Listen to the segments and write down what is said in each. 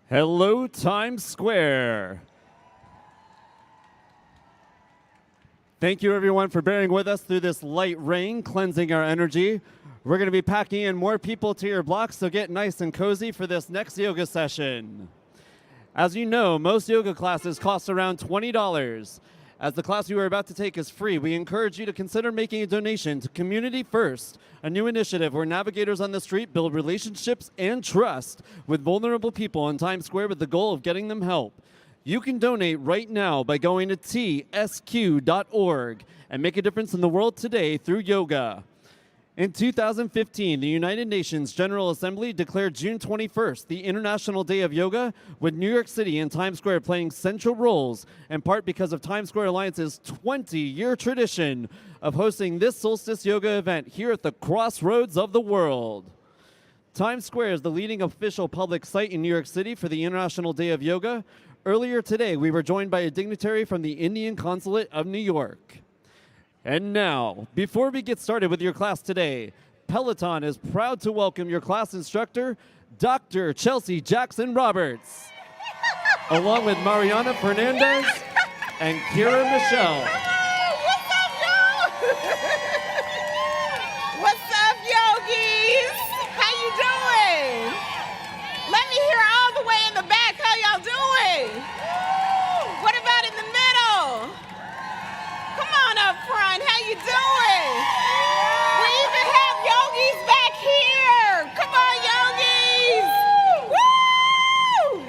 Hello, Times Square. Thank you, everyone, for bearing with us through this light rain, cleansing our energy. We're going to be packing in more people to your blocks, so get nice and cozy for this next yoga session. As you know, most yoga classes cost around $20. As the class you are about to take is free, we encourage you to consider making a donation to Community First, a new initiative where navigators on the street build relationships and trust with vulnerable people on Times Square with the goal of getting them help. You can donate right now by going to tsq.org and make a difference in the world today through yoga. In 2015, the United Nations General Assembly declared June 21st the International Day of Yoga, with New York City and Times Square playing central roles, in part because of Times Square Alliance's 20-year tradition of hosting this Solstice Yoga event here at the crossroads of the world. Times Square is the leading official public site in New York City for the International Day of Yoga. Earlier today, we were joined by a dignitary from the Indian Consulate of New York. And now, before we get started with your class today, Peloton is proud to welcome your class instructor, Dr. Chelsea Jackson Roberts, along with Mariana Fernandez and Kira Michelle. What's up, y'all? What's up, yogis? How you doing? Let me hear all the way in the back. How y'all doing? What about in the middle? Come on up front. How you doing? We even have yogis back here. Come on, yogis. Woo!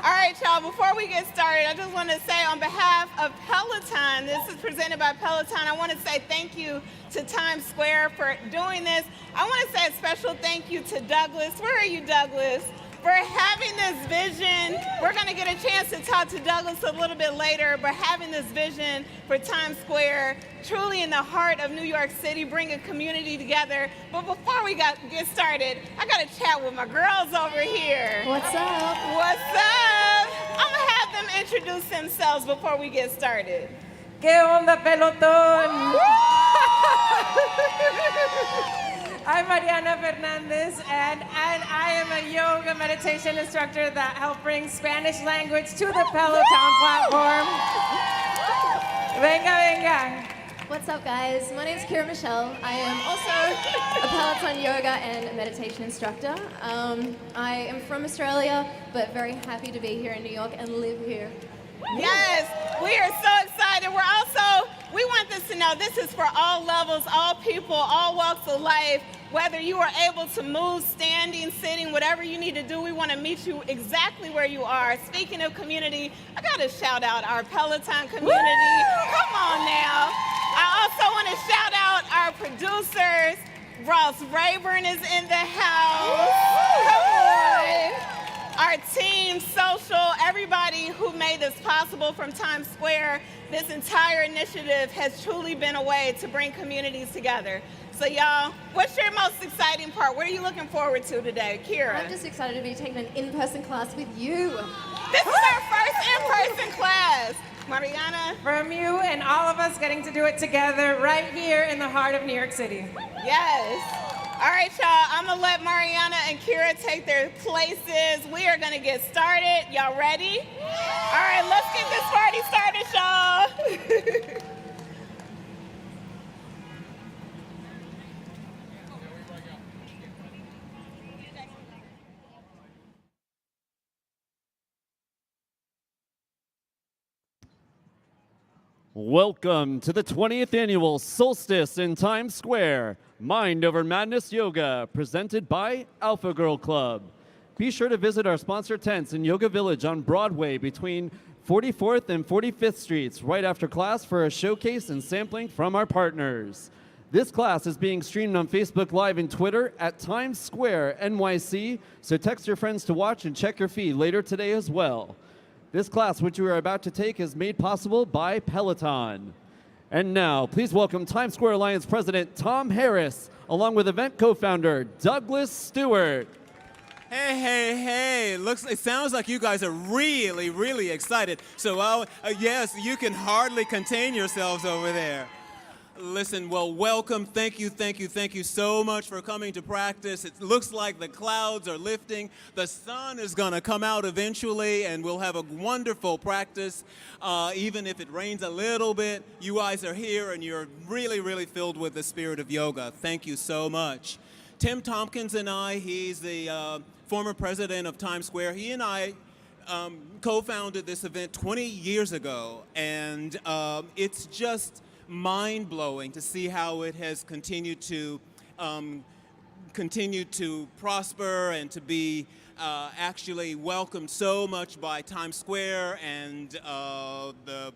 All right, y'all, before we get started, I just want to say on behalf of Peloton, this is presented by Peloton, I want to say thank you to Times Square for doing this. I want to say a special thank you to Douglas. Where are you, Douglas? For having this vision. We're going to get a chance to talk to Douglas a little bit later, but having this vision for Times Square, truly in the heart of New York City, bring a community together. But before we get started, I got to chat with my girls over here. What's up? What's up? I'm going to have them introduce themselves before we get started. ¿Qué onda, Peloton? I'm Mariana Fernandez, and I am a yoga meditation instructor that helps bring Spanish language to the Peloton platform. Venga, venga. What's up, guys? My name is Kira Michelle. I am also a Peloton yoga and meditation instructor. I am from Australia, but very happy to be here in New York and live here. Yes, we are so excited. We want this to know this is for all levels, all people, all walks of life. Whether you are able to move, standing, sitting, whatever you need to do, we want to meet you exactly where you are. Speaking of community, I got to shout out our Peloton community. Woo! Come on now. I also want to shout out our producers. Ross Rayburn is in the house. Come on. Our team, social, everybody who made this possible from Times Square. This entire initiative has truly been a way to bring communities together. So y'all, what's your most exciting part? What are you looking forward to today, Kira? I'm just excited to be taking an in-person class with you. This is our first in-person class. Mariana? From you and all of us getting to do it together right here in the heart of New York City. Yes. All right, y'all, I'm gonna let Mariana and Kira take their places. We are gonna get started. Y'all ready? All right, let's get this party started, y'all. Welcome to the 20th Annual Solstice in Times Square, Mind Over Madness Yoga, presented by Alpha Girl Club. Be sure to visit our sponsor tents in Yoga Village on Broadway between 44th and 45th Streets right after class for a showcase and sampling from our partners. This class is being streamed on Facebook Live and Twitter at Times Square NYC, so text your friends to watch and check your feed later today as well. This class, which you are about to take, is made possible by Peloton. And now, please welcome Times Square Alliance President Tom Harris, along with event co-founder Douglas Stewart. Hey. It sounds like you guys are really, really excited. So, yes, you can hardly contain yourselves over there. listen, well, welcome. Thank you so much for coming to practice. It looks like the clouds are lifting. The sun is going to come out eventually, and we'll have a wonderful practice. Even if it rains a little bit, you guys are here, and you're really, really filled with the spirit of yoga. Thank you so much. Tim Tompkins and I, he's the former president of Times Square. He and I co-founded this event 20 years ago, and it's just mind-blowing to see how it has continued to prosper and to be actually welcomed so much by Times Square and the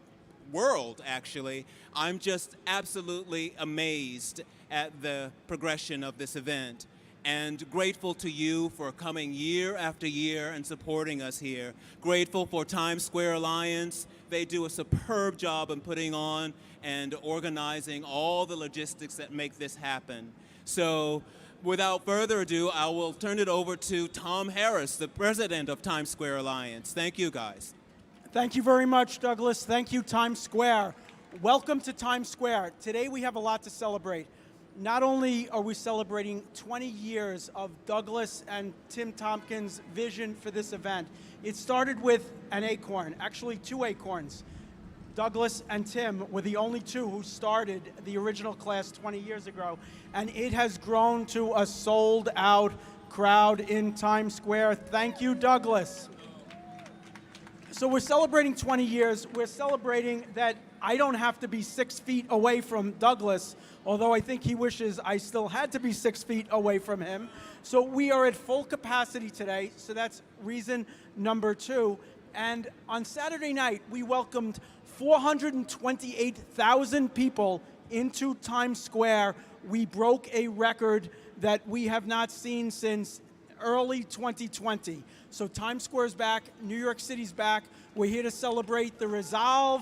world, actually. I'm just absolutely amazed at the progression of this event, and grateful to you for coming year after year and supporting us here. Grateful for Times Square Alliance. They do a superb job in putting on and organizing all the logistics that make this happen. So without further ado, I will turn it over to Tom Harris, the president of Times Square Alliance. Thank you, guys. Thank you very much, Douglas. Thank you, Times Square. Welcome to Times Square. Today we have a lot to celebrate. Not only are we celebrating 20 years of Douglas and Tim Tompkins' vision for this event, it started with an acorn, actually 2 acorns. Douglas and Tim were the only 2 who started the original class 20 years ago, and it has grown to a sold-out crowd in Times Square. Thank you, Douglas. So we're celebrating 20 years. We're celebrating that I don't have to be 6 feet away from Douglas, although I think he wishes I still had to be 6 feet away from him. So we are at full capacity today, so that's reason number 2. And on Saturday night, we welcomed 428,000 people into Times Square. We broke a record that we have not seen since early 2020. So Times Square's back, New York City's back. We're here to celebrate the resolve,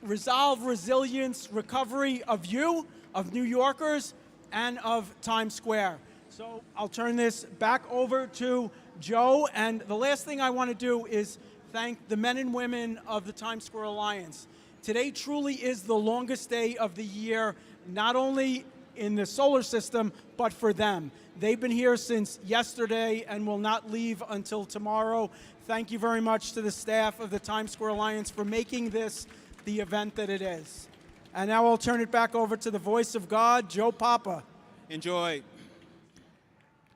resilience, recovery of you, of New Yorkers, and of Times Square. So I'll turn this back over to Joe, and the last thing I want to do is thank the men and women of the Times Square Alliance. Today truly is the longest day of the year, not only in the solar system, but for them. They've been here since yesterday and will not leave until tomorrow. Thank you very much to the staff of the Times Square Alliance for making this the event that it is. And now I'll turn it back over to the voice of God, Joe Papa. Enjoy.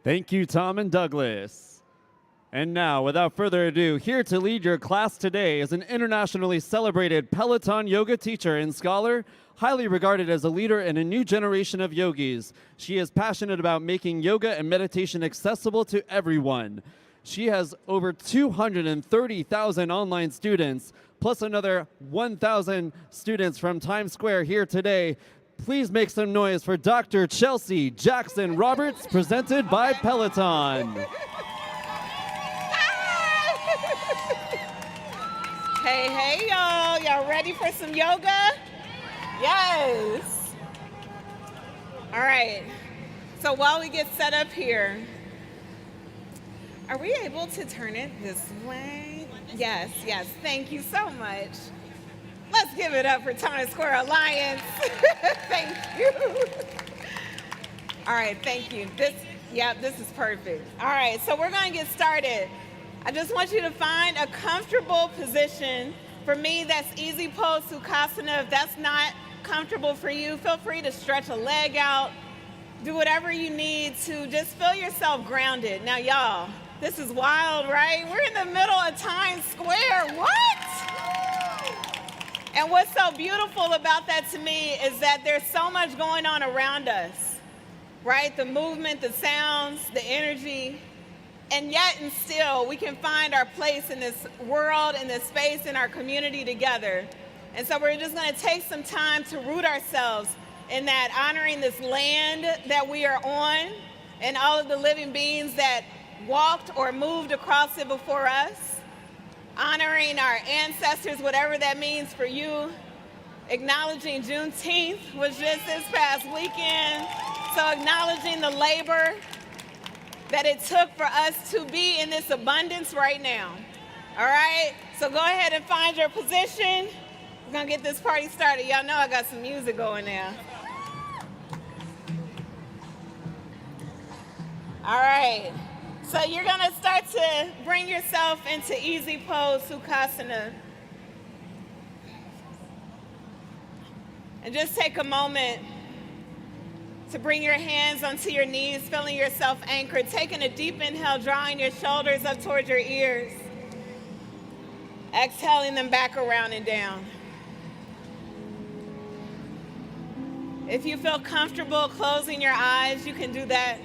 Thank you, Tom and Douglas. And now, without further ado, here to lead your class today is an internationally celebrated Peloton yoga teacher and scholar, highly regarded as a leader in a new generation of yogis. She is passionate about making yoga and meditation accessible to everyone. She has over 230,000 online students, plus another 1,000 students from Times Square here today. Please make some noise for Dr. Chelsea Jackson Roberts, presented by Peloton. Hey, y'all. Y'all ready for some yoga? Yes. All right. So while we get set up here, are we able to turn it this way? Yes. Thank you so much. Let's give it up for Times Square Alliance. Thank you. All right, thank you. This is perfect. All right, so we're going to get started. I just want you to find a comfortable position. For me, that's easy pose, Sukhasana. If that's not comfortable for you, feel free to stretch a leg out. Do whatever you need to just feel yourself grounded. Now, y'all, this is wild, right? We're in the middle of Times Square. What? And what's so beautiful about that to me is that there's so much going on around us, right? The movement, the sounds, the energy. And yet and still, we can find our place in this world, in this space, in our community together. And so we're just going to take some time to root ourselves in that, honoring this land that we are on and all of the living beings that walked or moved across it before us, honoring our ancestors, whatever that means for you, acknowledging Juneteenth was just this past weekend, so acknowledging the labor that it took for us to be in this abundance right now. All right, so go ahead and find your position. We're gonna get this party started. Y'all know I got some music going now. All right, so you're gonna start to bring yourself into easy pose, Sukhasana. And just take a moment to bring your hands onto your knees, feeling yourself anchored, taking a deep inhale, drawing your shoulders up towards your ears. Exhaling them back around and down. If you feel comfortable closing your eyes, you can do that.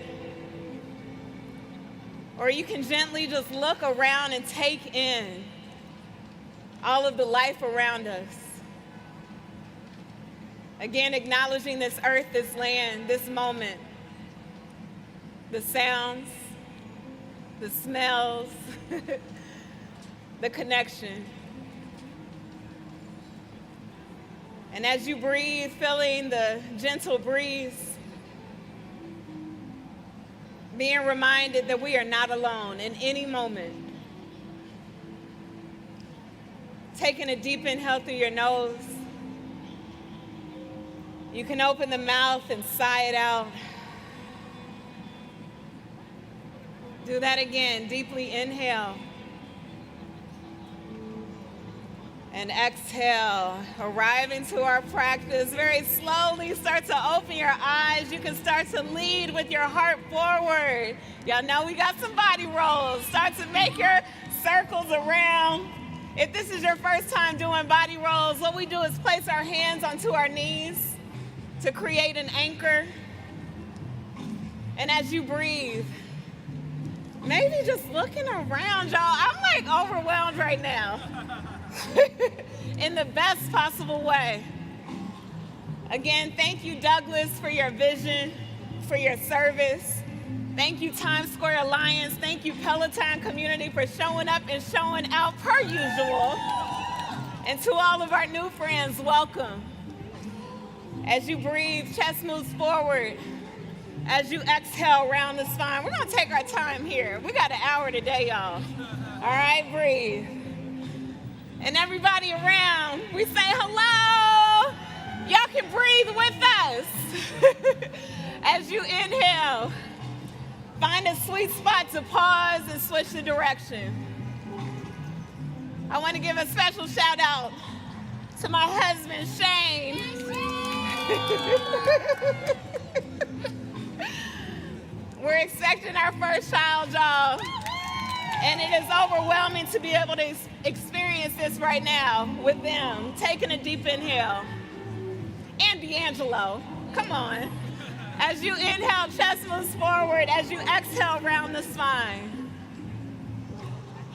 Or you can gently just look around and take in all of the life around us. Again, acknowledging this earth, this land, this moment, the sounds, the smells, the connection. And as you breathe, feeling the gentle breeze, being reminded that we are not alone in any moment. Taking a deep inhale through your nose. You can open the mouth and sigh it out. Do that again. Deeply inhale. And exhale. Arriving to our practice, very slowly start to open your eyes. You can start to lead with your heart forward. Y'all know we got some body rolls. Start to make your circles around. If this is your first time doing body rolls, what we do is place our hands onto our knees to create an anchor. And as you breathe, maybe just looking around, y'all. I'm like overwhelmed right now. In the best possible way. Again, thank you, Douglas, for your vision, for your service. Thank you, Times Square Alliance. Thank you, Peloton community, for showing up and showing out per usual. And to all of our new friends, welcome. As you breathe, chest moves forward. As you exhale, round the spine. We're gonna take our time here. We got an hour today, y'all. All right, breathe. And everybody around, we say hello. Y'all can breathe with us. As you inhale, find a sweet spot to pause and switch the direction. I want to give a special shout out to my husband, Shane. We're expecting our first child, y'all. And it is overwhelming to be able to experience this right now with them. Taking a deep inhale. And D'Angelo, come on. As you inhale, chest moves forward. As you exhale, round the spine.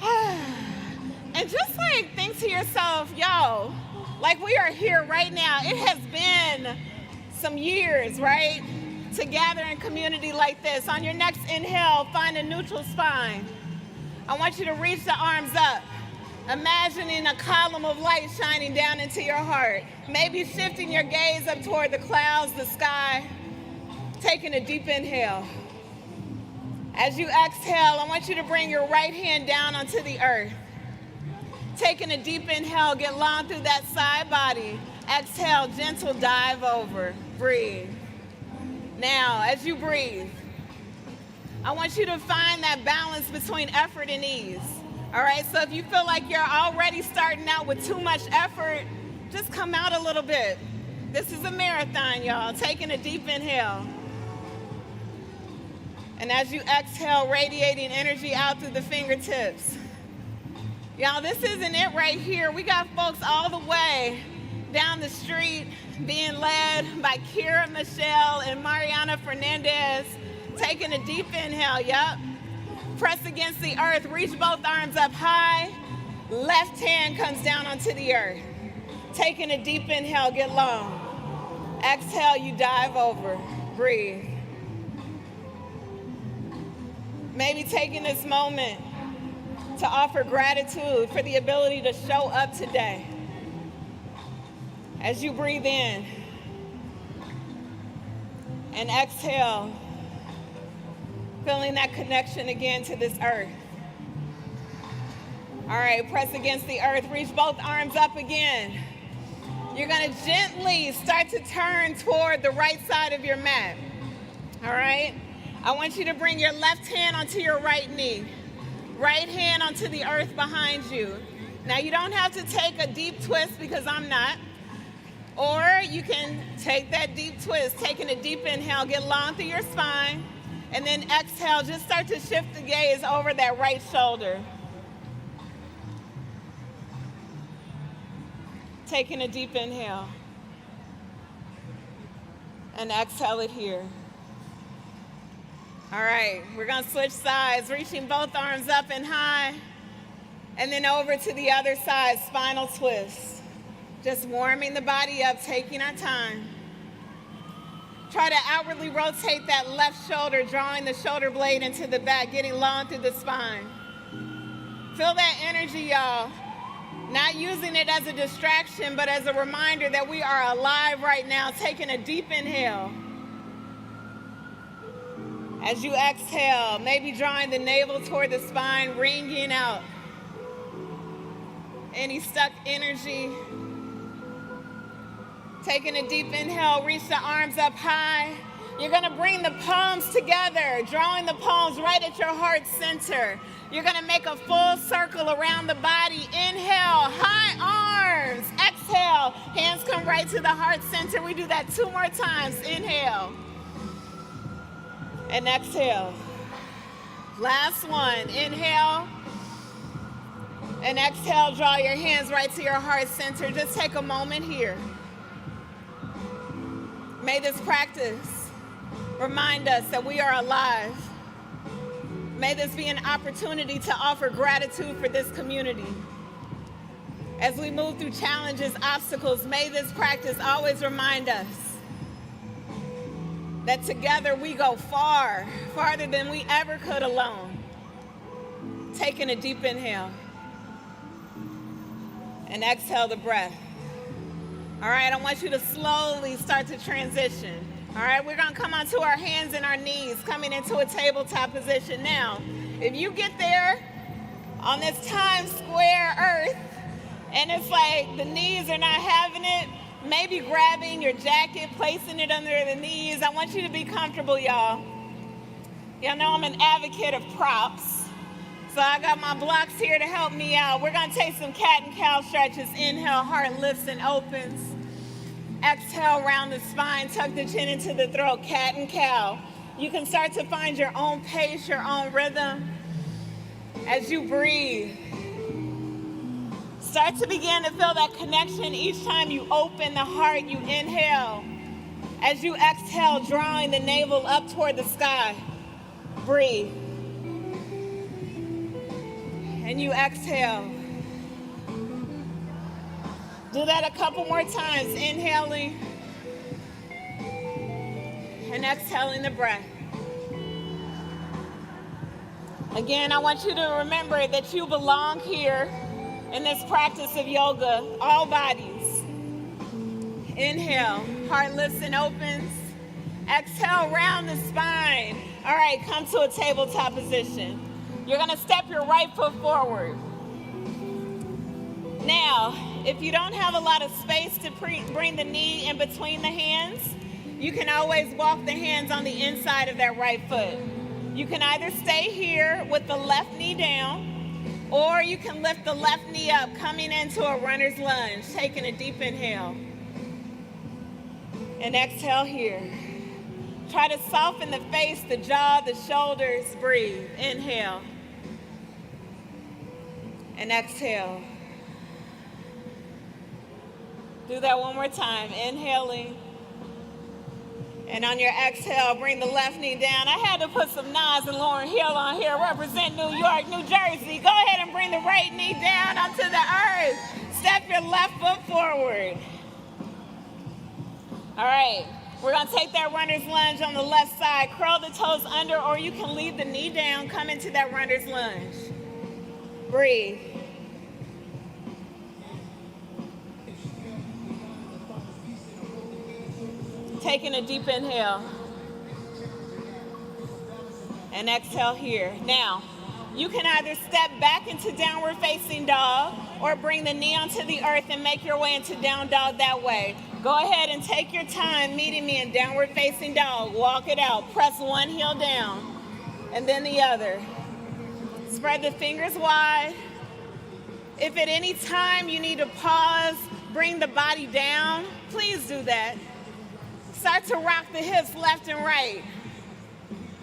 And just like think to yourself, yo, like we are here right now. It has been some years, right? To gather in community like this. On your next inhale, find a neutral spine. I want you to reach the arms up, imagining a column of light shining down into your heart. Maybe shifting your gaze up toward the clouds, the sky, taking a deep inhale. As you exhale, I want you to bring your right hand down onto the earth. Taking a deep inhale, get long through that side body. Exhale, gentle dive over. Breathe. Now, as you breathe, I want you to find that balance between effort and ease. All right, so if you feel like you're already starting out with too much effort, just come out a little bit. This is a marathon, y'all. Taking a deep inhale. And as you exhale, radiating energy out through the fingertips. Y'all, this isn't it right here. We got folks all the way down the street being led by Kira Michelle and Mariana Fernandez. Taking a deep inhale, yup. Press against the earth, reach both arms up high. Left hand comes down onto the earth. Taking a deep inhale, get long. Exhale, you dive over, breathe. Maybe taking this moment to offer gratitude for the ability to show up today. As you breathe in and exhale, feeling that connection again to this earth. All right, press against the earth, reach both arms up again. You're gonna gently start to turn toward the right side of your mat, all right? I want you to bring your left hand onto your right knee, right hand onto the earth behind you. Now you don't have to take a deep twist because I'm not, or you can take that deep twist, taking a deep inhale, get long through your spine, and then exhale, just start to shift the gaze over that right shoulder. Taking a deep inhale. And exhale it here. All right, we're gonna switch sides, reaching both arms up and high, and then over to the other side, spinal twist. Just warming the body up, taking our time. Try to outwardly rotate that left shoulder, drawing the shoulder blade into the back, getting long through the spine. Feel that energy, y'all. Not using it as a distraction, but as a reminder that we are alive right now, taking a deep inhale. As you exhale, maybe drawing the navel toward the spine, wringing out any stuck energy. Taking a deep inhale, reach the arms up high. You're gonna bring the palms together, drawing the palms right at your heart center. You're gonna make a full circle around the body. Inhale, high arms. Exhale, hands come right to the heart center. We do that 2 more times. Inhale. And exhale. Last one, inhale. And exhale, draw your hands right to your heart center. Just take a moment here. May this practice remind us that we are alive. May this be an opportunity to offer gratitude for this community. As we move through challenges, obstacles, may this practice always remind us that together we go far, farther than we ever could alone. Taking a deep inhale. And exhale the breath. All right, I want you to slowly start to transition. All right, we're gonna come onto our hands and our knees, coming into a tabletop position. Now, if you get there on this Times Square earth, and it's like the knees are not having it, maybe grabbing your jacket, placing it under the knees. I want you to be comfortable, y'all. Y'all know I'm an advocate of props. So I got my blocks here to help me out. We're gonna take some cat and cow stretches. Inhale, heart lifts and opens. Exhale, round the spine, tuck the chin into the throat, cat and cow. You can start to find your own pace, your own rhythm as you breathe. Start to begin to feel that connection each time you open the heart, you inhale. As you exhale, drawing the navel up toward the sky, breathe. And you exhale. Do that a couple more times, inhaling and exhaling the breath. Again, I want you to remember that you belong here in this practice of yoga, all bodies. Inhale, heart lifts and opens. Exhale, round the spine. All right, come to a tabletop position. You're gonna step your right foot forward. Now, if you don't have a lot of space to bring the knee in between the hands, you can always walk the hands on the inside of that right foot. You can either stay here with the left knee down, or you can lift the left knee up, coming into a runner's lunge, taking a deep inhale. And exhale here. Try to soften the face, the jaw, the shoulders. Breathe. Inhale. And exhale. Do that one more time. Inhaling. And on your exhale, bring the left knee down. I had to put some Nas and Lauryn Hill on here. Represent New York, New Jersey. Go ahead and bring the right knee down onto the earth. Step your left foot forward. All right. We're going to take that runner's lunge on the left side. Curl the toes under, or you can leave the knee down. Come into that runner's lunge. Breathe. Taking a deep inhale. And exhale here. Now, you can either step back into downward facing dog, or bring the knee onto the earth and make your way into down dog that way. Go ahead and take your time meeting me in downward facing dog. Walk it out. Press one heel down and then the other. Spread the fingers wide. If at any time you need to pause, bring the body down, please do that. Start to rock the hips left and right.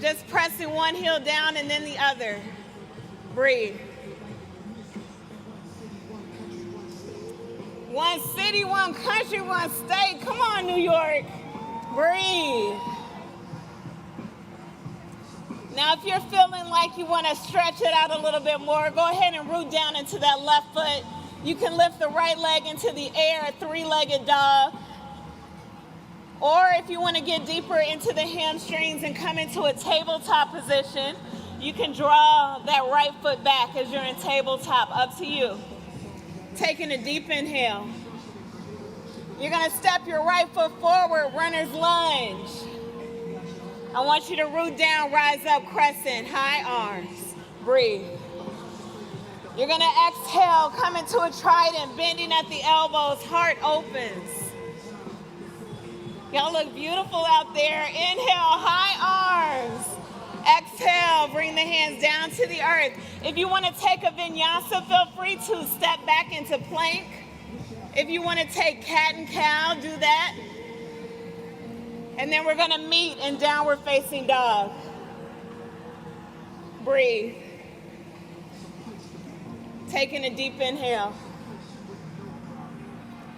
Just pressing one heel down and then the other. Breathe. One city, one country, one state. Come on, New York. Breathe. Now, if you're feeling like you want to stretch it out a little bit more, go ahead and root down into that left foot. You can lift the right leg into the air, a three-legged dog. Or if you want to get deeper into the hamstrings and come into a tabletop position, you can draw that right foot back as you're in tabletop, up to you. Taking a deep inhale. You're going to step your right foot forward, runner's lunge. I want you to root down, rise up, crescent, high arms. Breathe. You're going to exhale, come into a trident, bending at the elbows, heart opens. Y'all look beautiful out there. Inhale, high arms. Exhale, bring the hands down to the earth. If you want to take a vinyasa, feel free to step back into plank. If you want to take cat and cow, do that. And then we're going to meet in downward facing dog. Breathe. Taking a deep inhale.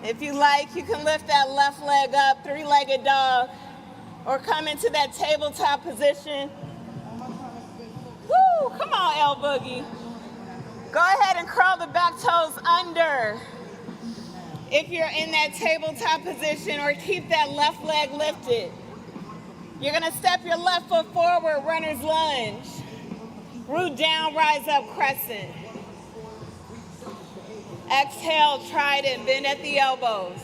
If you like, you can lift that left leg up, three-legged dog, or come into that tabletop position. Woo, come on, L Boogie. Go ahead and curl the back toes under. If you're in that tabletop position, or keep that left leg lifted. You're gonna step your left foot forward, runner's lunge. Root down, rise up, crescent. Exhale, trident, bend at the elbows.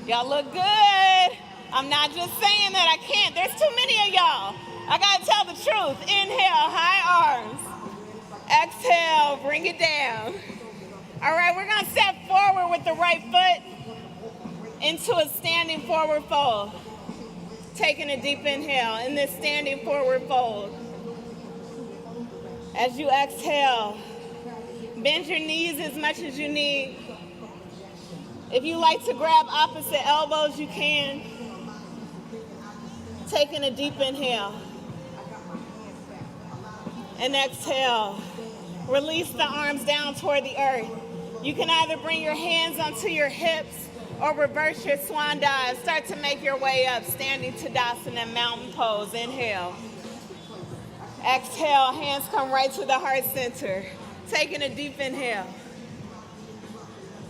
Y'all look good. I'm not just saying that, I can't. There's too many of y'all. I gotta tell the truth. Inhale, high arms. Exhale, bring it down. All right, we're gonna step forward with the right foot into a standing forward fold. Taking a deep inhale in this standing forward fold. As you exhale, bend your knees as much as you need. If you like to grab opposite elbows, you can. Taking a deep inhale. And exhale. Release the arms down toward the earth. You can either bring your hands onto your hips or reverse your swan dive. Start to make your way up, standing Tadasana, mountain pose. Inhale. Exhale, hands come right to the heart center. Taking a deep inhale.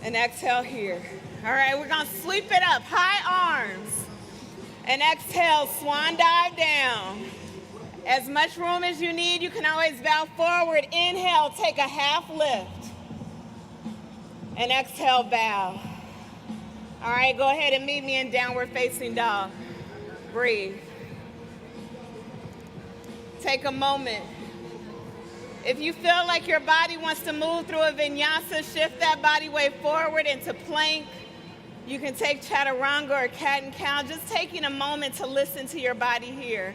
And exhale here. All right, we're gonna sweep it up, high arms. And exhale, swan dive down. As much room as you need, you can always bow forward. Inhale, take a half lift. And exhale, bow. All right, go ahead and meet me in downward facing dog. Breathe. Take a moment. If you feel like your body wants to move through a vinyasa, shift that body weight forward into plank. You can take chaturanga or cat and cow, just taking a moment to listen to your body here.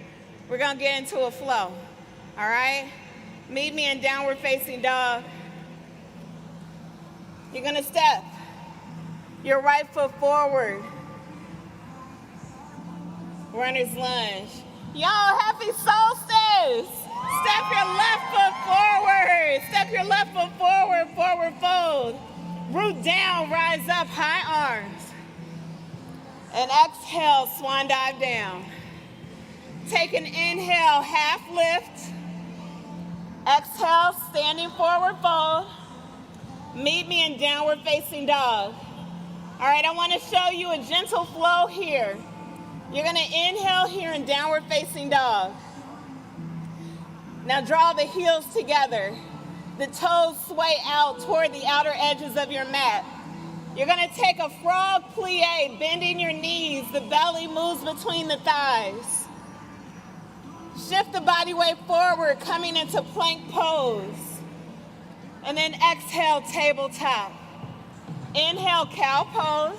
We're gonna get into a flow, all right? Meet me in downward facing dog. You're gonna step your right foot forward. Runner's lunge. Y'all, happy solstice! Step your left foot forward. Step your left foot forward, forward fold. Root down, rise up, high arms. And exhale, swan dive down. Take an inhale, half lift. Exhale, standing forward fold. Meet me in downward facing dog. All right, I want to show you a gentle flow here. You're going to inhale here in downward facing dog. Now draw the heels together. The toes sway out toward the outer edges of your mat. You're going to take a frog plie, bending your knees. The belly moves between the thighs. Shift the body weight forward, coming into plank pose. And then exhale, tabletop. Inhale, cow pose.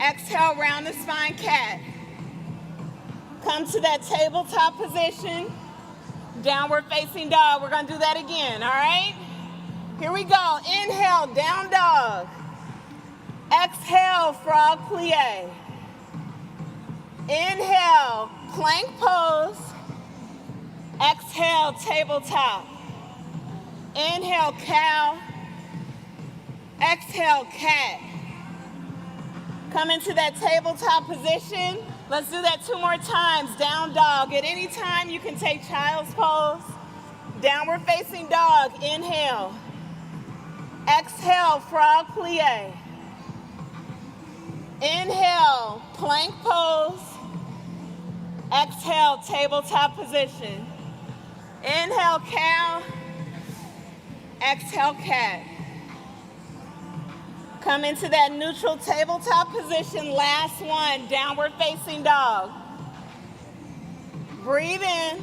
Exhale, round the spine, cat. Come to that tabletop position. Downward facing dog. We're gonna do that again, all right? Here we go. Inhale, down dog. Exhale, frog plie. Inhale, plank pose. Exhale, tabletop. Inhale, cow. Exhale, cat. Come into that tabletop position. Let's do that 2 more times. Down dog. At any time, you can take child's pose. Downward facing dog. Inhale. Exhale, frog plie. Inhale, plank pose. Exhale, tabletop position. Inhale, cow. Exhale, cat. Come into that neutral tabletop position. Last one, downward facing dog. Breathe in.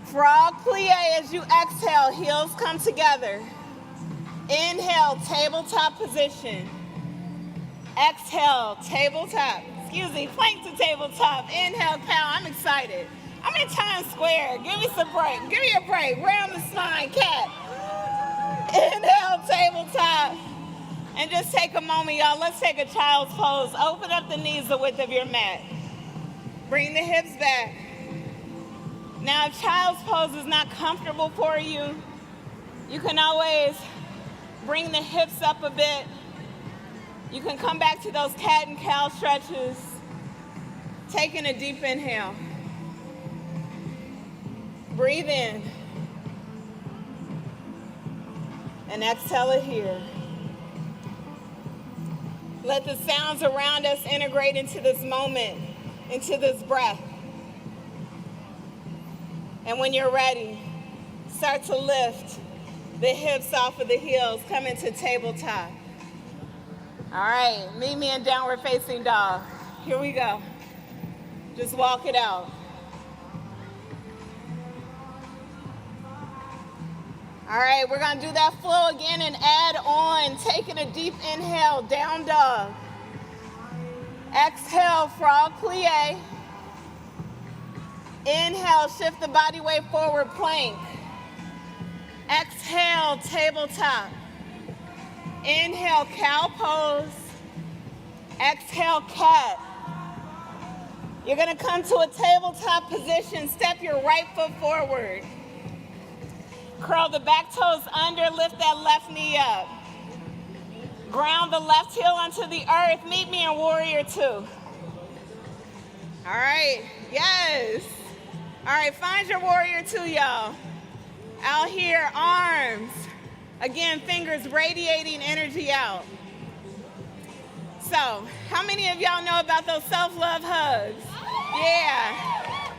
Frog plie as you exhale, heels come together. Inhale, tabletop position. Exhale, tabletop. Plank to tabletop. Inhale, cow. I'm excited. I'm in Times Square. Give me some break. Give me a break. Round the spine, cat. Inhale, tabletop. And just take a moment, y'all. Let's take a child's pose. Open up the knees the width of your mat. Bring the hips back. Now, if child's pose is not comfortable for you, you can always bring the hips up a bit. You can come back to those cat and cow stretches. Taking a deep inhale. Breathe in. And exhale it here. Let the sounds around us integrate into this moment, into this breath. And when you're ready, start to lift the hips off of the heels. Come into tabletop. All right, meet me in downward facing dog. Here we go. Just walk it out. All right, we're gonna do that flow again and add on, taking a deep inhale, down dog. Exhale, frog plie. Inhale, shift the body weight forward, plank. Exhale, tabletop. Inhale, cow pose. Exhale, cat. You're gonna come to a tabletop position. Step your right foot forward. Curl the back toes under, lift that left knee up. Ground the left heel onto the earth. Meet me in warrior 2. All right, yes. All right, find your warrior 2, y'all. Out here, arms. Again, fingers radiating energy out. So, how many of y'all know about those self-love hugs? Yeah,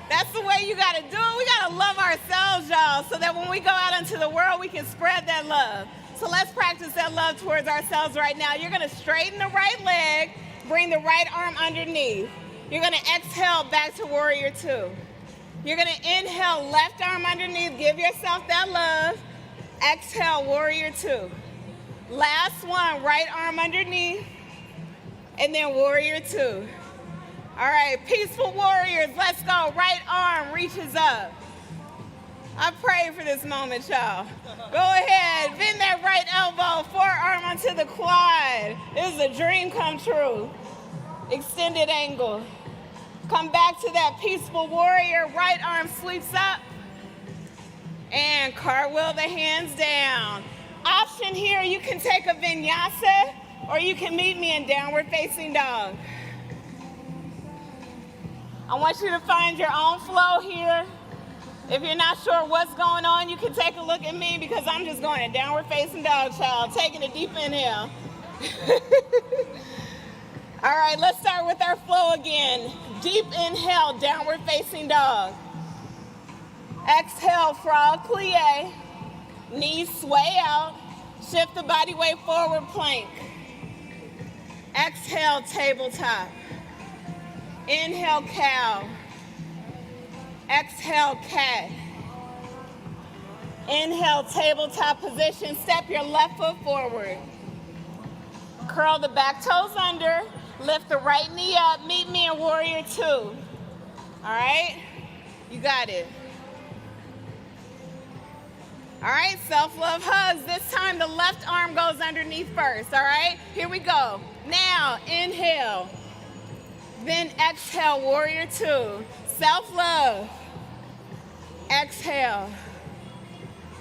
that's the way you gotta do it. We gotta love ourselves, y'all, so that when we go out into the world, we can spread that love. So let's practice that love towards ourselves right now. You're gonna straighten the right leg, bring the right arm underneath. You're gonna exhale back to warrior 2. You're gonna inhale, left arm underneath, give yourself that love. Exhale, warrior 2. Last one, right arm underneath, and then warrior 2. All right, peaceful warriors, let's go. Right arm reaches up. I pray for this moment, y'all. Go ahead, bend that right elbow, forearm onto the quad. This is a dream come true. Extended angle. Come back to that peaceful warrior, right arm sweeps up. And cartwheel the hands down. Option here, you can take a vinyasa or you can meet me in downward facing dog. I want you to find your own flow here. If you're not sure what's going on, you can take a look at me because I'm just going in downward facing dog, child. Taking a deep inhale. All right, let's start with our flow again. Deep inhale, downward facing dog. Exhale, frog plie. Knees sway out. Shift the body weight forward, plank. Exhale, tabletop. Inhale, cow. Exhale, cat. Inhale, tabletop position. Step your left foot forward. Curl the back toes under. Lift the right knee up. Meet me in warrior two. All right? You got it. All right, self-love hugs. This time the left arm goes underneath first, all right? Here we go. Now, inhale. Then exhale, warrior two. Self-love. Exhale.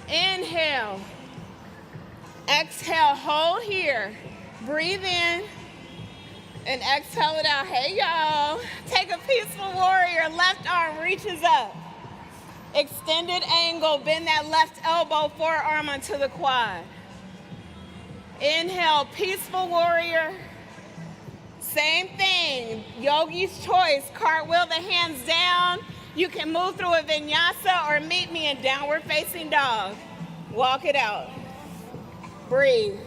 Inhale. Exhale, hold here. Breathe in and exhale it out. Hey, y'all. Take a peaceful warrior. Left arm reaches up. Extended angle, bend that left elbow, forearm onto the quad. Inhale, peaceful warrior. Same thing, yogi's choice. Cartwheel the hands down. You can move through a vinyasa or meet me in downward facing dog. Walk it out. Breathe.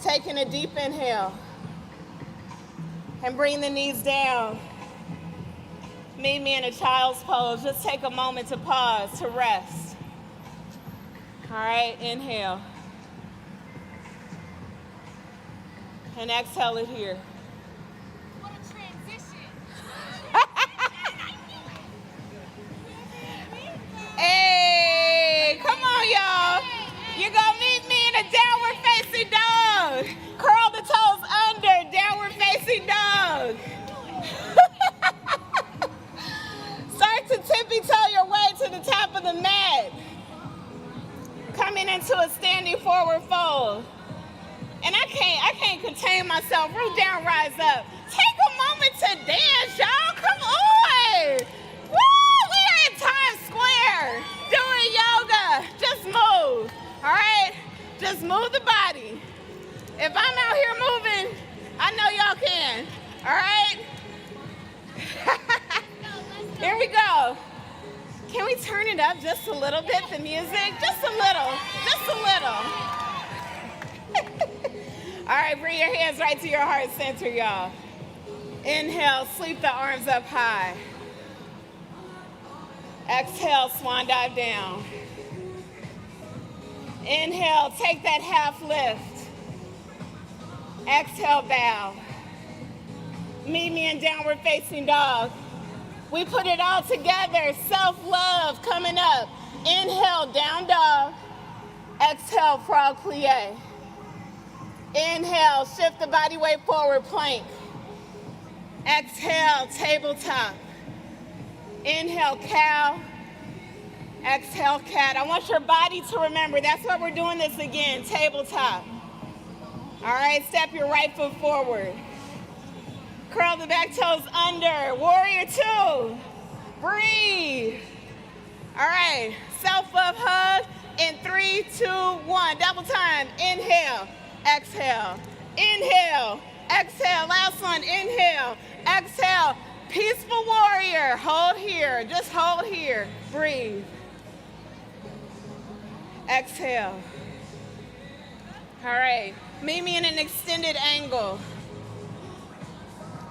Taking a deep inhale. And bring the knees down. Meet me in a child's pose. Just take a moment to pause, to rest. All right, inhale. And exhale it here. What a transition. Hey, come on, y'all. You're gonna meet me in a downward facing dog. Curl the toes under, downward facing dog. Start to tippy toe your way to the top of the mat. Coming into a standing forward fold. And I can't contain myself. Root down, rise up. Take a moment to dance, y'all. Come on. Woo! We are in Times Square doing yoga. Just move. All right? Just move the body. If I'm out here moving, I know y'all can. All right? Here we go. Can we turn it up just a little bit, the music? Just a little. Just a little. All right, bring your hands right to your heart center, y'all. Inhale, sweep the arms up high. Exhale, swan dive down. Inhale, take that half lift. Exhale, bow. Meet me in downward facing dog. We put it all together. Self-love coming up. Inhale, down dog. Exhale, frog plie. Inhale, shift the body weight forward, plank. Exhale, tabletop. Inhale, cow. Exhale, cat. I want your body to remember, that's what we're doing this again, tabletop. All right, step your right foot forward. Curl the back toes under. Warrior two. Breathe. All right, self-love hug in 3, 2, 1. Double time. Inhale, exhale. Inhale, exhale. Last one, inhale, exhale. Peaceful warrior. Hold here, just hold here. Breathe. Exhale. All right, meet me in an extended angle.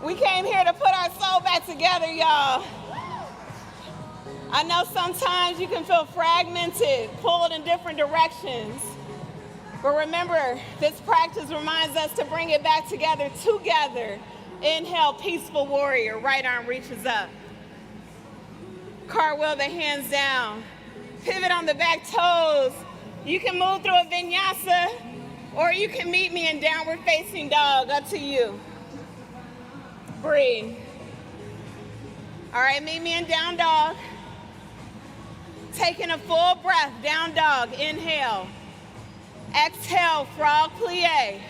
We came here to put our soul back together, y'all. I know sometimes you can feel fragmented, pulled in different directions. But remember, this practice reminds us to bring it back together. Inhale, peaceful warrior. Right arm reaches up. Cartwheel the hands down. Pivot on the back toes. You can move through a vinyasa, or you can meet me in downward facing dog. Up to you. Breathe. All right, meet me in down dog. Taking a full breath, down dog. Inhale. Exhale, frog plie.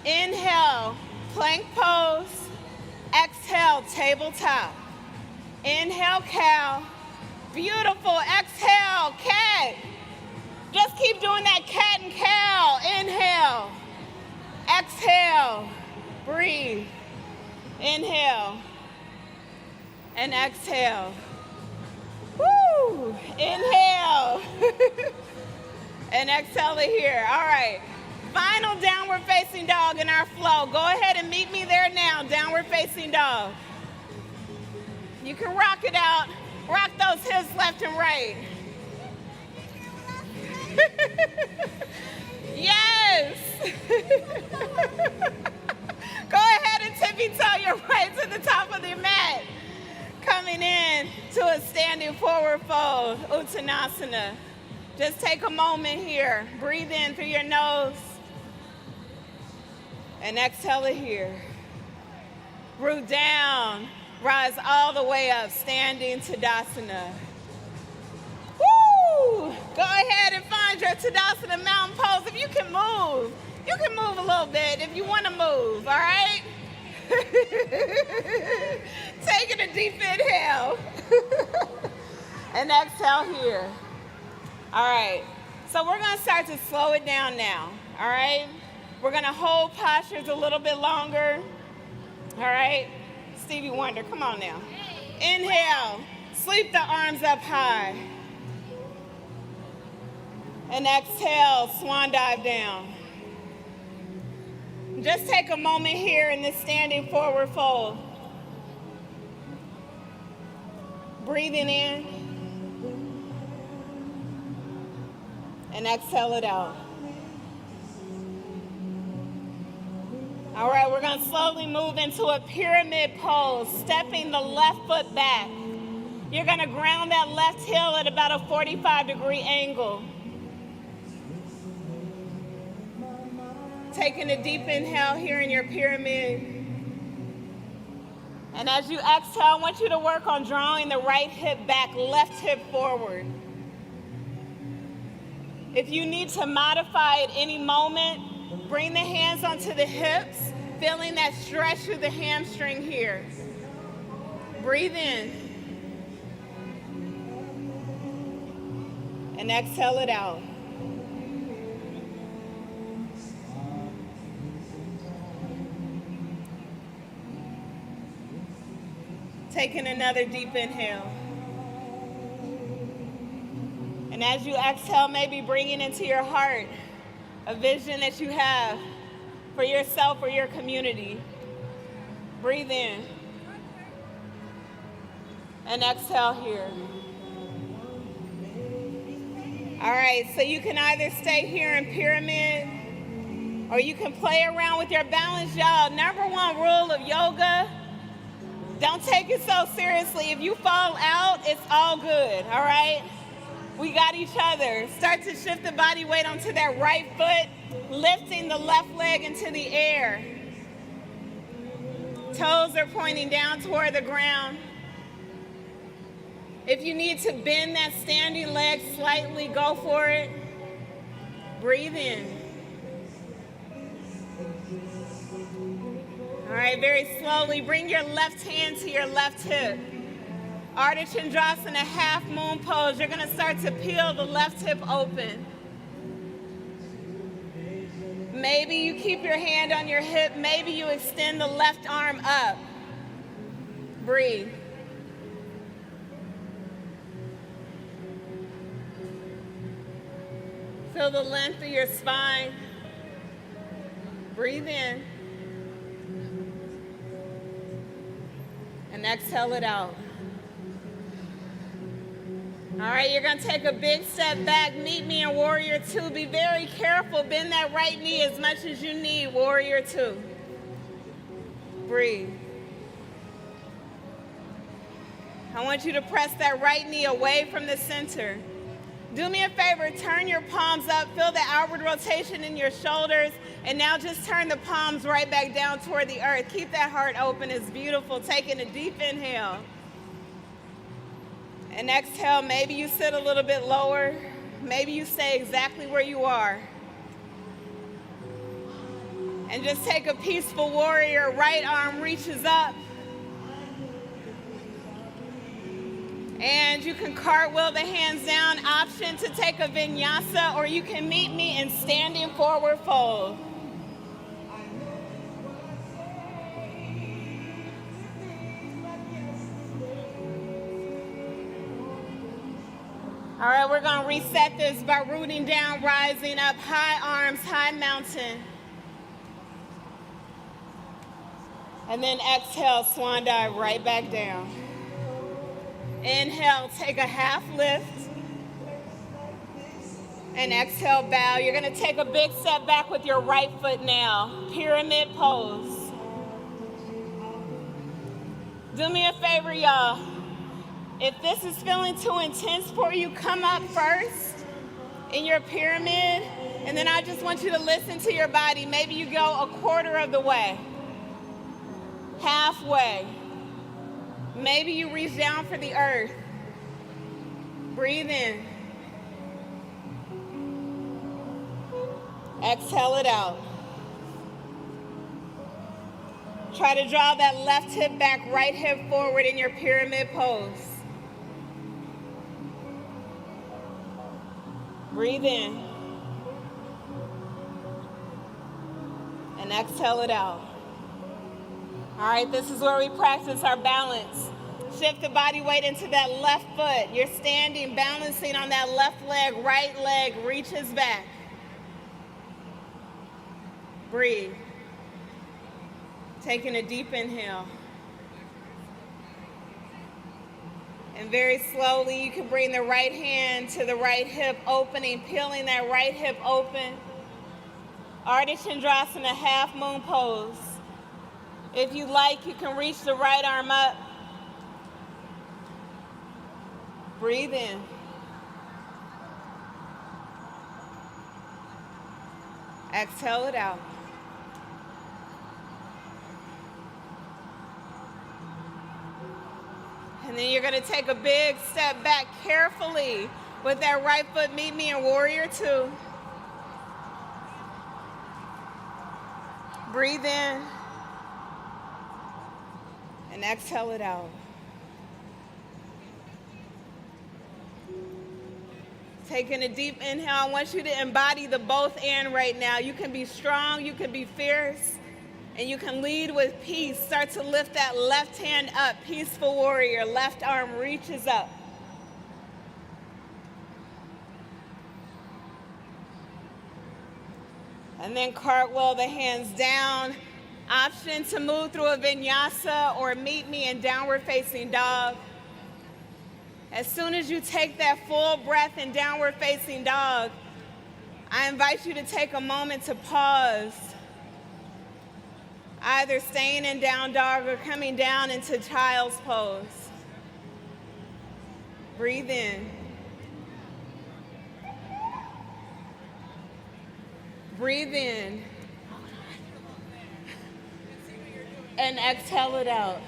Inhale, plank pose. Exhale, tabletop. Inhale, cow. Beautiful. Exhale, cat. Just keep doing that cat and cow. Inhale. Exhale. Breathe. Inhale. And exhale. Woo! Inhale. And exhale it here. All right. Final downward facing dog in our flow. Go ahead and meet me there now. Downward facing dog. You can rock it out. Rock those hips left and right. Yes. Go ahead and tippy-toe your right to the top of the mat. Coming in to a standing forward fold, Uttanasana. Just take a moment here. Breathe in through your nose. And exhale it here. Root down. Rise all the way up, standing Tadasana. Woo! Go ahead and find your Tadasana mountain pose. If you can move a little bit if you want to move, all right? Taking a deep inhale. And exhale here. All right, so we're gonna start to slow it down now, all right? We're gonna hold postures a little bit longer, all right? Stevie Wonder, come on now. Inhale, sweep the arms up high. And exhale, swan dive down. Just take a moment here in this standing forward fold. Breathing in. And exhale it out. All right, we're gonna slowly move into a pyramid pose, stepping the left foot back. You're gonna ground that left heel at about a 45-degree angle. Taking a deep inhale here in your pyramid. And as you exhale, I want you to work on drawing the right hip back, left hip forward. If you need to modify at any moment, bring the hands onto the hips, feeling that stretch through the hamstring here. Breathe in. And exhale it out. Taking another deep inhale. And as you exhale, maybe bringing into your heart a vision that you have for yourself or your community. Breathe in. And exhale here. All right, so you can either stay here in pyramid or you can play around with your balance, y'all. Number one rule of yoga, don't take it so seriously. If you fall out, it's all good, all right? We got each other. Start to shift the body weight onto that right foot, lifting the left leg into the air. Toes are pointing down toward the ground. If you need to bend that standing leg slightly, go for it. Breathe in. All right, very slowly, bring your left hand to your left hip. Ardha Chandrasana, half moon pose. You're gonna start to peel the left hip open. Maybe you keep your hand on your hip. Maybe you extend the left arm up. Breathe. Feel the length of your spine. Breathe in. And exhale it out. All right, you're gonna take a big step back. Meet me in Warrior Two. Be very careful. Bend that right knee as much as you need. Warrior Two. Breathe. I want you to press that right knee away from the center. Do me a favor, turn your palms up, feel the outward rotation in your shoulders, and now just turn the palms right back down toward the earth. Keep that heart open, it's beautiful. Taking a deep inhale. And exhale, maybe you sit a little bit lower, maybe you stay exactly where you are. And just take a peaceful warrior, right arm reaches up. And you can cartwheel the hands down, option to take a vinyasa, or you can meet me in standing forward fold. All right, we're gonna reset this by rooting down, rising up, high arms, high mountain. And then exhale, swan dive right back down. Inhale, take a half lift. And exhale, bow. You're gonna take a big step back with your right foot now. Pyramid pose. Do me a favor, y'all. If this is feeling too intense for you, come up first in your pyramid, and then I just want you to listen to your body. Maybe you go a quarter of the way, halfway. Maybe you reach down for the earth. Breathe in. Exhale it out. Try to draw that left hip back, right hip forward in your pyramid pose. Breathe in. And exhale it out. All right, this is where we practice our balance. Shift the body weight into that left foot. You're standing, balancing on that left leg, right leg reaches back. Breathe. Taking a deep inhale. And very slowly, you can bring the right hand to the right hip, opening, peeling that right hip open. Ardha Chandrasana, half moon pose. If you like, you can reach the right arm up. Breathe in. Exhale it out. And then you're going to take a big step back carefully with that right foot. Meet me in warrior two. Breathe in. And exhale it out. Taking a deep inhale. I want you to embody the both and right now. You can be strong, you can be fierce, and you can lead with peace. Start to lift that left hand up, peaceful warrior. Left arm reaches up. And then cartwheel the hands down. Option to move through a vinyasa or meet me in downward facing dog. As soon as you take that full breath in downward facing dog, I invite you to take a moment to pause. Either staying in down dog or coming down into child's pose. Breathe in. Breathe in. And exhale it out.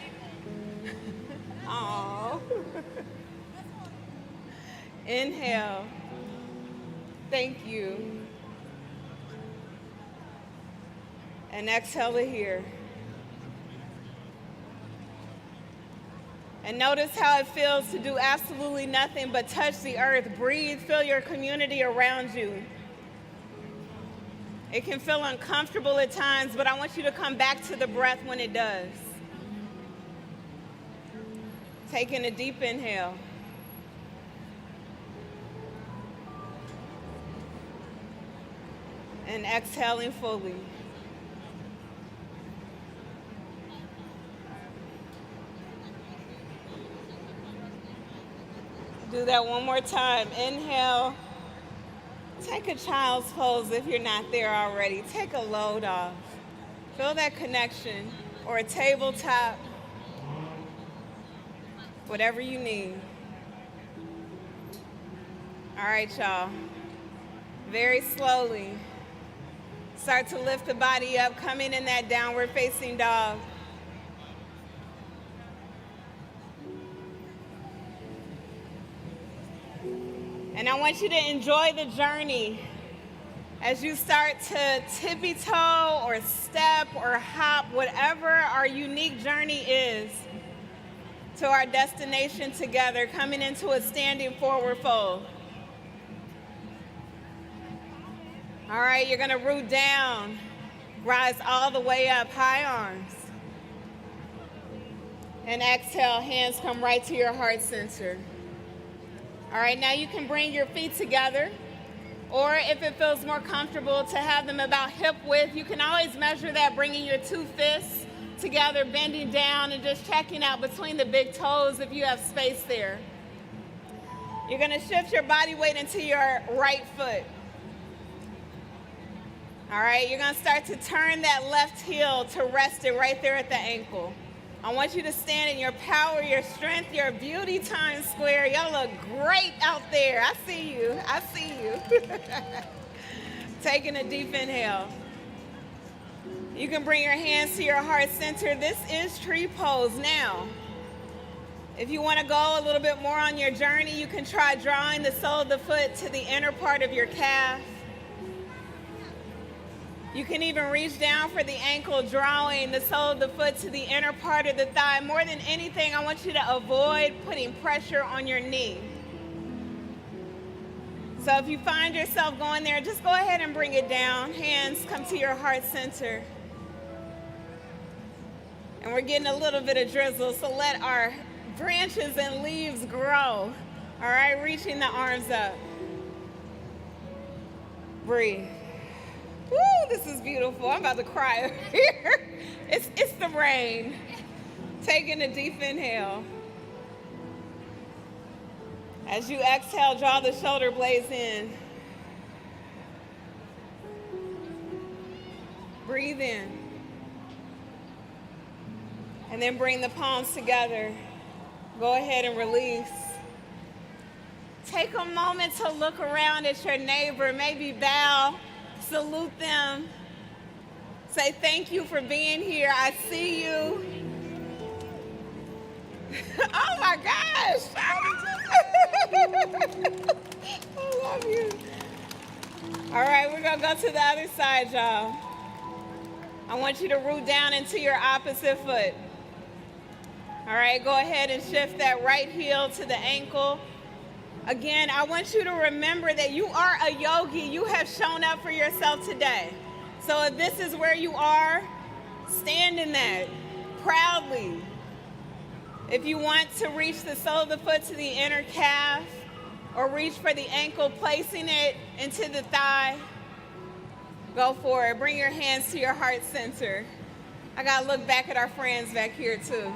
Aww. Inhale. Thank you. And exhale it here. And notice how it feels to do absolutely nothing but touch the earth. Breathe, feel your community around you. It can feel uncomfortable at times, but I want you to come back to the breath when it does. Taking a deep inhale. And exhaling fully. Do that one more time. Inhale. Take a child's pose if you're not there already. Take a load off. Feel that connection. Or a tabletop. Whatever you need. All right, y'all. Very slowly. Start to lift the body up, coming in that downward facing dog. And I want you to enjoy the journey as you start to tippy toe or step or hop, whatever our unique journey is, to our destination together, coming into a standing forward fold. All right, you're gonna root down, rise all the way up, high arms. And exhale, hands come right to your heart center. All right, now you can bring your feet together, or if it feels more comfortable to have them about hip width, you can always measure that, bringing your two fists together, bending down and just checking out between the big toes if you have space there. You're gonna shift your body weight into your right foot. All right, you're gonna start to turn that left heel to rest it right there at the ankle. I want you to stand in your power, your strength, your beauty, Times Square. Y'all look great out there. I see you, I see you. Taking a deep inhale. You can bring your hands to your heart center. This is tree pose now. If you want to go a little bit more on your journey, you can try drawing the sole of the foot to the inner part of your calf. You can even reach down for the ankle, drawing the sole of the foot to the inner part of the thigh. More than anything, I want you to avoid putting pressure on your knee. So if you find yourself going there, just go ahead and bring it down. Hands come to your heart center. And we're getting a little bit of drizzle, so let our branches and leaves grow. All right, reaching the arms up. Breathe. Woo, this is beautiful. I'm about to cry over here. It's the rain. Taking a deep inhale. As you exhale, draw the shoulder blades in. Breathe in. And then bring the palms together. Go ahead and release. Take a moment to look around at your neighbor, maybe bow, salute them. Say thank you for being here. I see you. Oh my gosh. I love you. All right, we're gonna go to the other side, y'all. I want you to root down into your opposite foot. All right, go ahead and shift that right heel to the ankle. Again, I want you to remember that you are a yogi. You have shown up for yourself today. So if this is where you are, stand in that proudly. If you want to reach the sole of the foot to the inner calf or reach for the ankle, placing it into the thigh, go for it. Bring your hands to your heart center. I gotta look back at our friends back here too.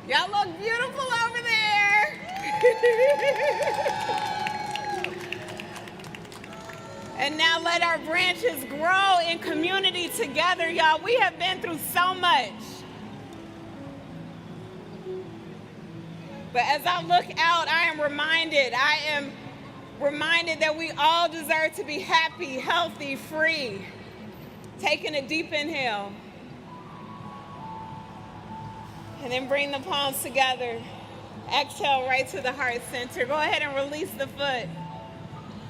Y'all look beautiful over there. And now let our branches grow in community together, y'all. We have been through so much. But as I look out, I am reminded that we all deserve to be happy, healthy, free. Taking a deep inhale. And then bring the palms together. Exhale right to the heart center. Go ahead and release the foot.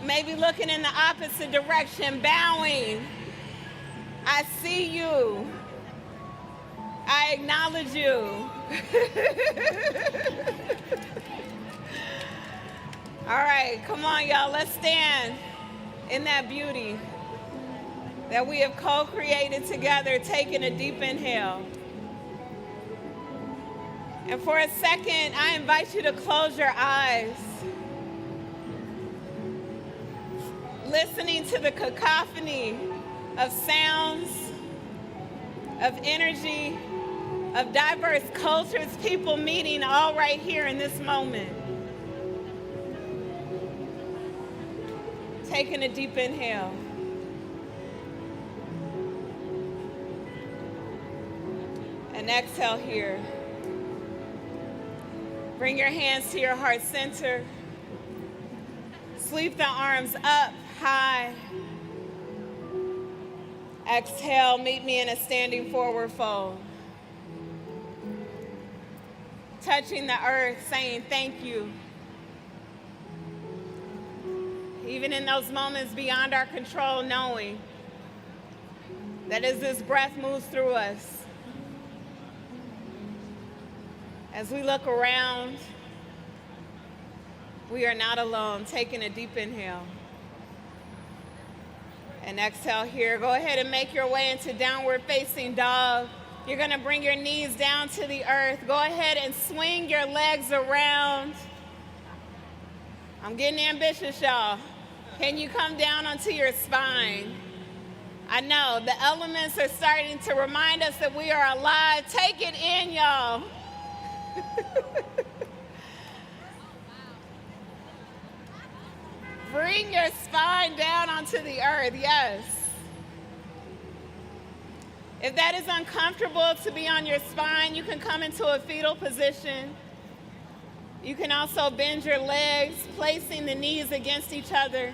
Maybe looking in the opposite direction, bowing. I see you. I acknowledge you. All right, come on, y'all. Let's stand in that beauty that we have co-created together, taking a deep inhale. And for a second, I invite you to close your eyes. Listening to the cacophony of sounds, of energy, of diverse cultures, people meeting all right here in this moment. Taking a deep inhale. And exhale here. Bring your hands to your heart center. Sweep the arms up, high. Exhale, meet me in a standing forward fold. Touching the earth, saying thank you. Even in those moments beyond our control, knowing that as this breath moves through us, as we look around, we are not alone. Taking a deep inhale. And exhale here. Go ahead and make your way into downward facing dog. You're gonna bring your knees down to the earth. Go ahead and swing your legs around. I'm getting ambitious, y'all. Can you come down onto your spine? I know, the elements are starting to remind us that we are alive. Take it in, y'all. Bring your spine down onto the earth, yes. If that is uncomfortable to be on your spine, you can come into a fetal position. You can also bend your legs, placing the knees against each other.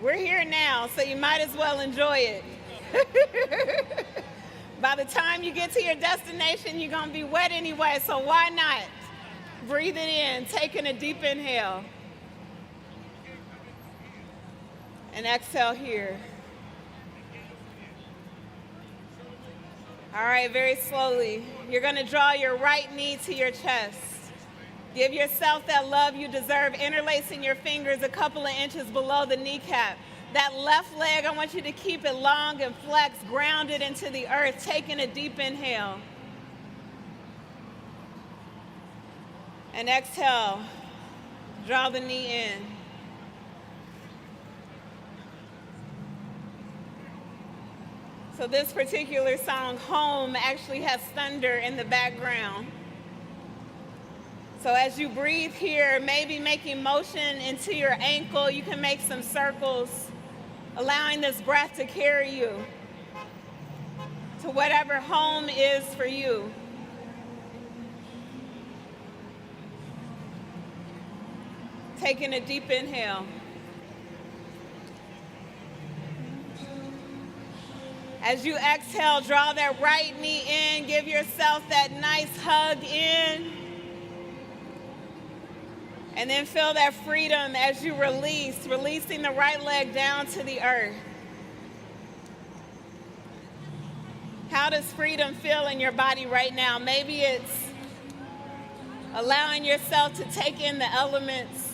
We're here now, so you might as well enjoy it. By the time you get to your destination, you're gonna be wet anyway, so why not? Breathe it in, taking a deep inhale. And exhale here. All right, very slowly. You're gonna draw your right knee to your chest. Give yourself that love you deserve, interlacing your fingers a couple of inches below the kneecap. That left leg, I want you to keep it long and flexed, grounded into the earth, taking a deep inhale. And exhale, draw the knee in. So this particular song, Home, actually has thunder in the background. So as you breathe here, maybe making motion into your ankle, you can make some circles, allowing this breath to carry you to whatever home is for you. Taking a deep inhale. As you exhale, draw that right knee in, give yourself that nice hug in. And then feel that freedom as you release, releasing the right leg down to the earth. How does freedom feel in your body right now? Maybe it's allowing yourself to take in the elements.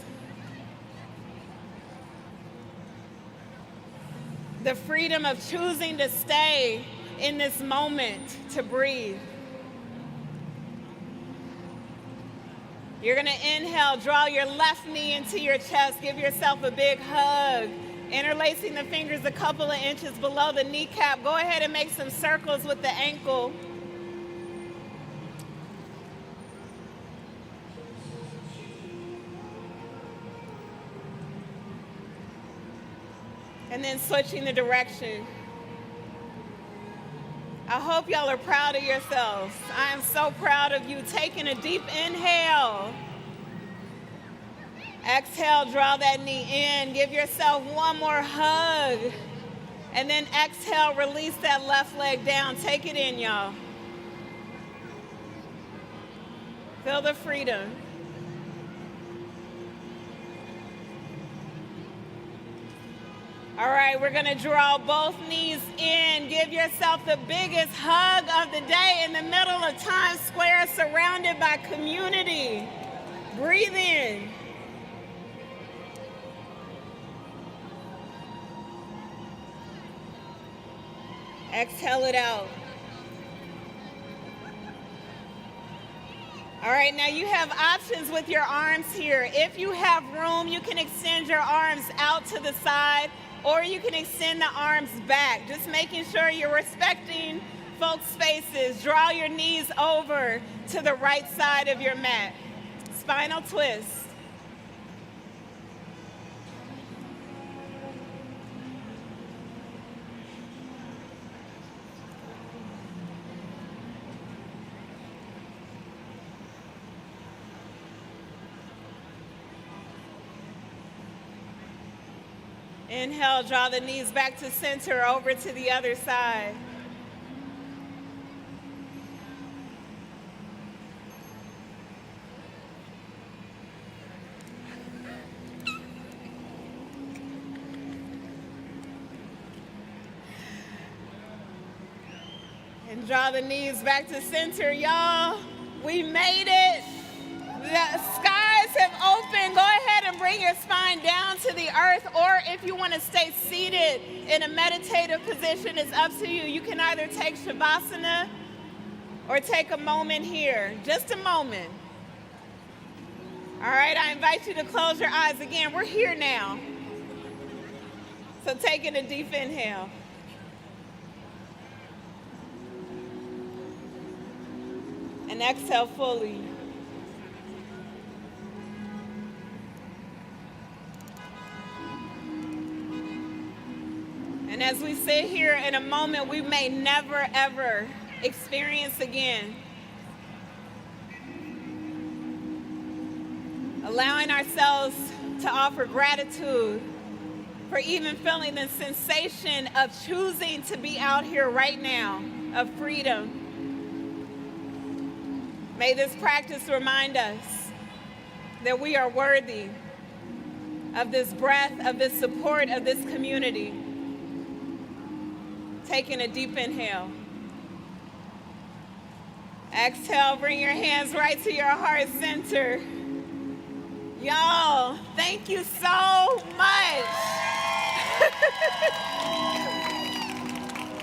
The freedom of choosing to stay in this moment to breathe. You're gonna inhale, draw your left knee into your chest, give yourself a big hug, interlacing the fingers a couple of inches below the kneecap. Go ahead and make some circles with the ankle. And then switching the direction. I hope y'all are proud of yourselves. I am so proud of you. Taking a deep inhale. Exhale, draw that knee in. Give yourself one more hug. And then exhale, release that left leg down. Take it in, y'all. Feel the freedom. All right, we're gonna draw both knees in. Give yourself the biggest hug of the day in the middle of Times Square, surrounded by community. Breathe in. Exhale it out. All right, now you have options with your arms here. If you have room, you can extend your arms out to the side, or you can extend the arms back, just making sure you're respecting folks' spaces. Draw your knees over to the right side of your mat. Spinal twist. Inhale, draw the knees back to center, over to the other side. And draw the knees back to center, y'all. We made it. The skies have opened. Go ahead and bring your spine down to the earth, or if you want to stay seated in a meditative position, it's up to you. You can either take Sukhasana or take a moment here, just a moment. All right, I invite you to close your eyes again. We're here now. So taking a deep inhale. And exhale fully. And as we sit here in a moment we may never, ever experience again, allowing ourselves to offer gratitude for even feeling the sensation of choosing to be out here right now, of freedom. May this practice remind us that we are worthy of this breath, of this support, of this community. Taking a deep inhale. Exhale, bring your hands right to your heart center. Y'all, thank you so much.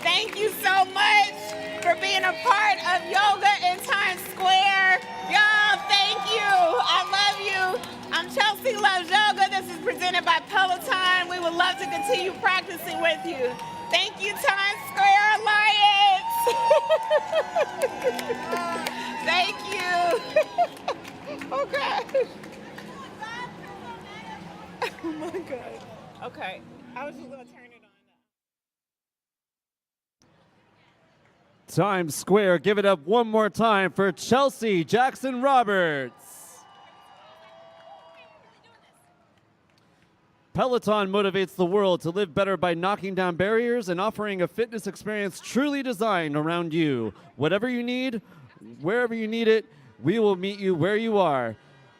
Thank you so much for being a part of yoga in Times Square. Y'all, thank you. I love you. I'm Chelsea Loves Yoga. This is presented by Peloton. We would love to continue practicing with you. Thank you, Times Square Alliance. Thank you. Oh, gosh. Oh, my God. Okay. I was just going to turn it on. Times Square, give it up one more time for Chelsea Jackson Roberts. Peloton motivates the world to live better by knocking down barriers and offering a fitness experience truly designed around you. Whatever you need, wherever you need it, we will meet you where you are.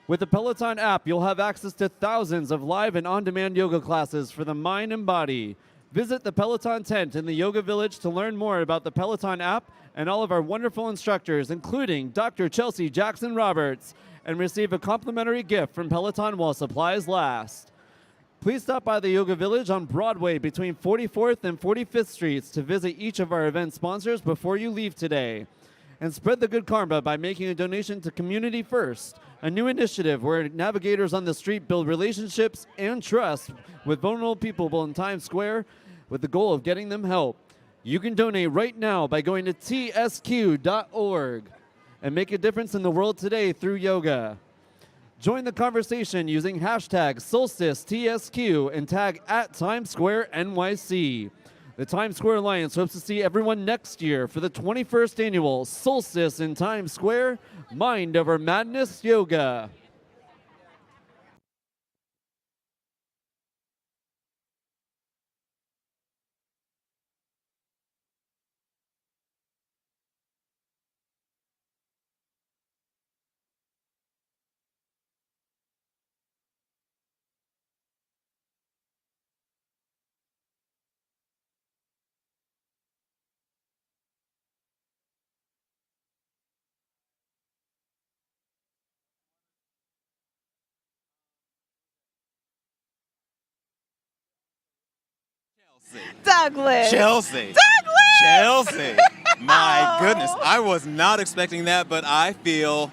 With the Peloton app, you'll have access to thousands of live and on-demand yoga classes for the mind and body. Visit the Peloton tent in the Yoga Village to learn more about the Peloton app and all of our wonderful instructors, including Dr. Chelsea Jackson Roberts, and receive a complimentary gift from Peloton while supplies last. Please stop by the Yoga Village on Broadway between 44th and 45th Streets to visit each of our event sponsors before you leave today. And spread the good karma by making a donation to Community First, a new initiative where navigators on the street build relationships and trust with vulnerable people in Times Square with the goal of getting them help. You can donate right now by going to tsq.org and make a difference in the world today through yoga. Join the conversation using hashtag SolsticeTSQ and tag @TimesSquareNYC. The Times Square Alliance hopes to see everyone next year for the 21st annual Solstice in Times Square Mind Over Madness Yoga. Douglas. Chelsea. Douglas! Chelsea. My Oh. goodness. I was not expecting that, but I feel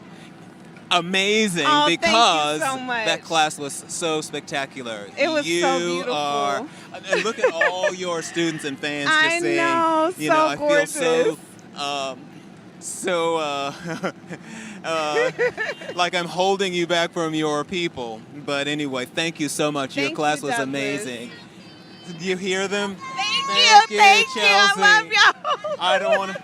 amazing Oh, thank you because so much. that class was so spectacular. It was you so beautiful. Are, and look at all your students and fans I just saying, know, you so know, I gorgeous. feel like I'm holding you back from your people. But anyway, thank you so much. Your Thank class you, was Douglas. amazing. Did you hear them? Thank you. I Chelsea. love y'all. I don't want to.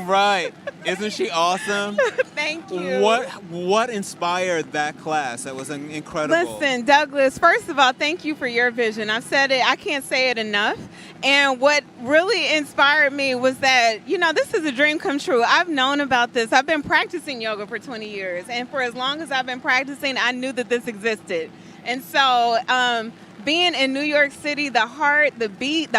Right. Isn't she awesome? Thank you. What inspired that class? That was incredible. Listen, Douglas, first of all, thank you for your vision. I've said it, I can't say it enough. And what really inspired me was that, you know, this is a dream come true. I've known about this. I've been practicing yoga for 20 years. And for as long as I've been practicing, I knew that this existed. And so being in New York City, the heartbeat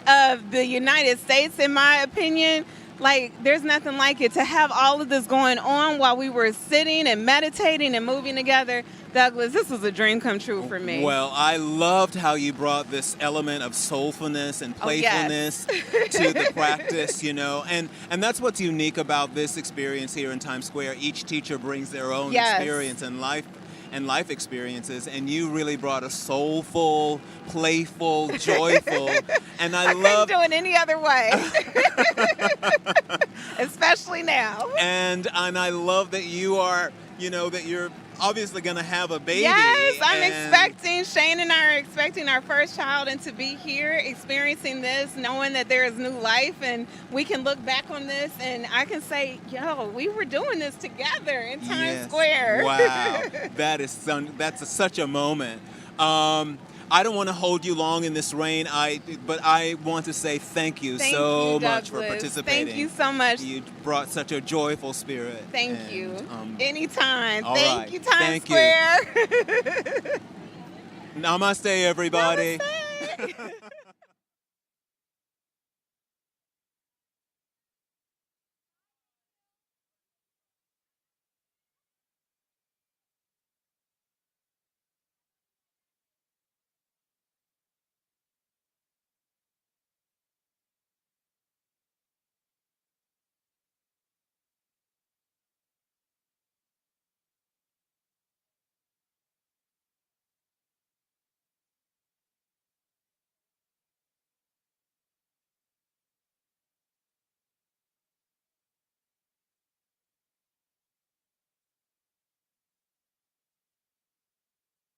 of the United States, in my opinion, Like, there's nothing like it. To have all of this going on while we were sitting and meditating and moving together, Douglas, this was a dream come true for me. Well, I loved how you brought this element of soulfulness and playfulness to the practice, you know, and that's what's unique about this experience here in Times Square. Each teacher brings their own experience and life experiences, and you really brought a soulful, playful, joyful, and I love couldn't do it any other way, especially now. And I love that you are, you know, that you're obviously going to have a baby. Yes, I'm expecting, Shane and I are expecting our first child, and to be here experiencing this, knowing that there is new life and we can look back on this and I can say, yo, we were doing this together in Times Square. Wow, that's such a moment. I don't want to hold you long in this rain, but I want to say thank you so much for participating. Thank you so much. You brought such a joyful spirit. Thank you. Anytime. Thank you, Times Square. Namaste, everybody. Namaste.